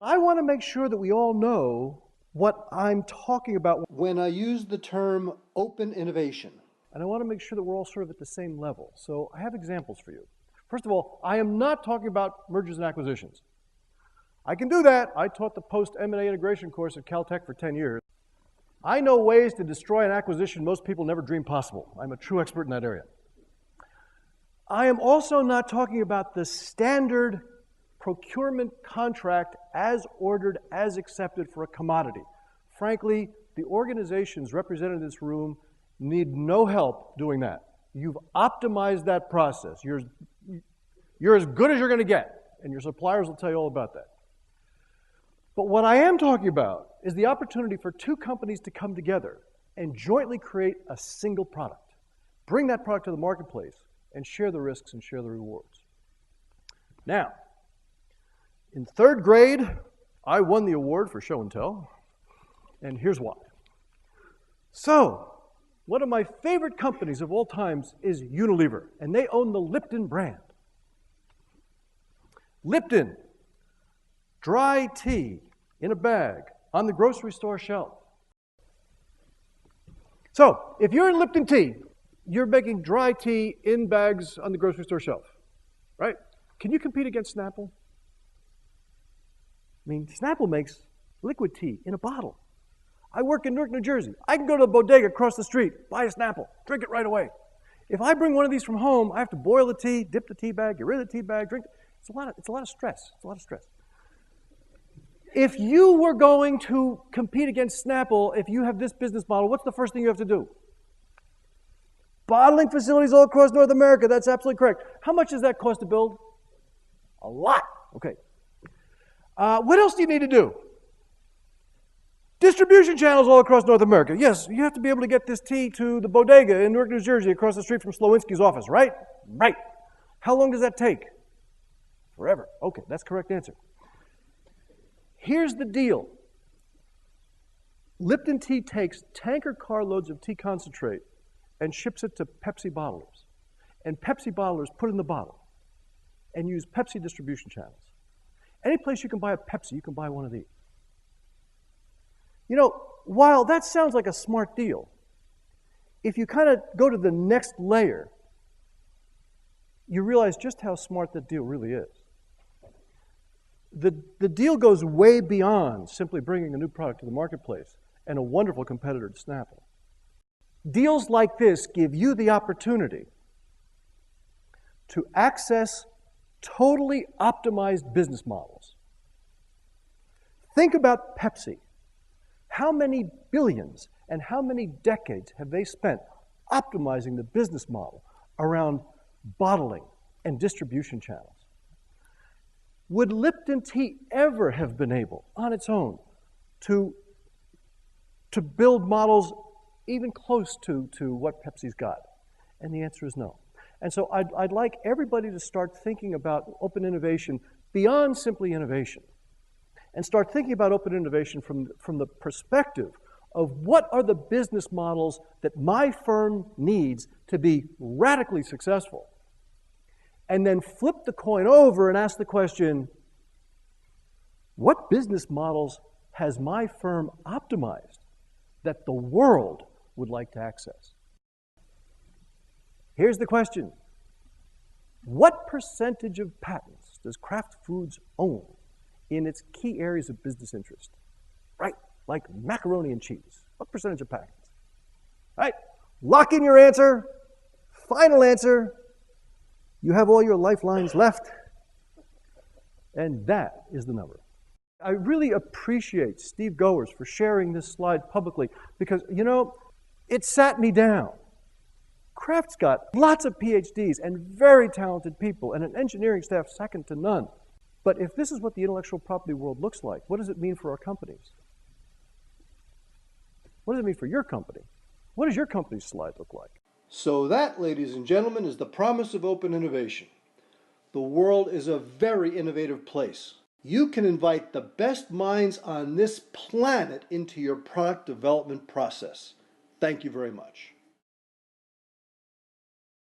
I want to make sure that we all know what I'm talking about when I use the term open innovation. And I want to make sure that we're all sort of at the same level. So I have examples for you. First of all, I am not talking about mergers and acquisitions. I can do that. I taught the post-M&A integration course at Caltech for 10 years. I know ways to destroy an acquisition most people never dreamed possible. I'm a true expert in that area. I am also not talking about the standard procurement contract as ordered, as accepted for a commodity. Frankly, the organizations represented in this room need no help doing that. You've optimized that process. You're as good as you're going to get, and your suppliers will tell you all about that. But what I am talking about is the opportunity for two companies to come together and jointly create a single product. Bring that product to the marketplace and share the risks and share the rewards. Now, in third grade, I won the award for show and tell, and here's why. So, one of my favorite companies of all times is Unilever, and they own the Lipton brand. Lipton, dry tea in a bag on the grocery store shelf. So, if you're in Lipton tea, you're making dry tea in bags on the grocery store shelf, right? Can you compete against Snapple? I mean, Snapple makes liquid tea in a bottle. I work in Newark, New Jersey. I can go to the bodega across the street, buy a Snapple, drink it right away. If I bring one of these from home, I have to boil the tea, dip the tea bag, get rid of the tea bag, drink it. It's a lot of stress. It's a lot of stress. If you were going to compete against Snapple, if you have this business model, what's the first thing you have to do? Bottling facilities all across North America. That's absolutely correct. How much does that cost to build? A lot. Okay. What else do you need to do? Distribution channels all across North America. Yes, you have to be able to get this tea to the bodega in Newark, New Jersey, across the street from Slowinski's office, right? Right. How long does that take? Forever. Okay, that's the correct answer. Here's the deal. Lipton Tea takes tanker carloads of tea concentrate and ships it to Pepsi bottlers. And Pepsi bottlers put it in the bottle and use Pepsi distribution channels. Any place you can buy a Pepsi, you can buy one of these. You know, while that sounds like a smart deal, if you kind of go to the next layer, you realize just how smart that deal really is. The deal goes way beyond simply bringing a new product to the marketplace and a wonderful competitor to Snapple. Deals like this give you the opportunity to access totally optimized business models. Think about Pepsi. How many billions and how many decades have they spent optimizing the business model around bottling and distribution channels? Would Lipton Tea ever have been able, on its own, to build models even close to what Pepsi's got? And the answer is no. And so I'd like everybody to start thinking about open innovation beyond simply innovation, and start thinking about open innovation from the perspective of what are the business models that my firm needs to be radically successful. And then flip the coin over and ask the question, what business models has my firm optimized that the world would like to access? Here's the question. What percentage of patents does Kraft Foods own in its key areas of business interest? Right, like macaroni and cheese. What percentage of patents? Right, lock in your answer. Final answer. You have all your lifelines left, and that is the number. I really appreciate Steve Goers for sharing this slide publicly because, you know, it sat me down. Kraft's got lots of PhDs and very talented people and an engineering staff second to none. But if this is what the intellectual property world looks like, what does it mean for our companies? What does it mean for your company? What does your company's slide look like? So that, ladies and gentlemen, is the promise of open innovation. The world is a very innovative place. You can invite the best minds on this planet into your product development process. Thank you very much.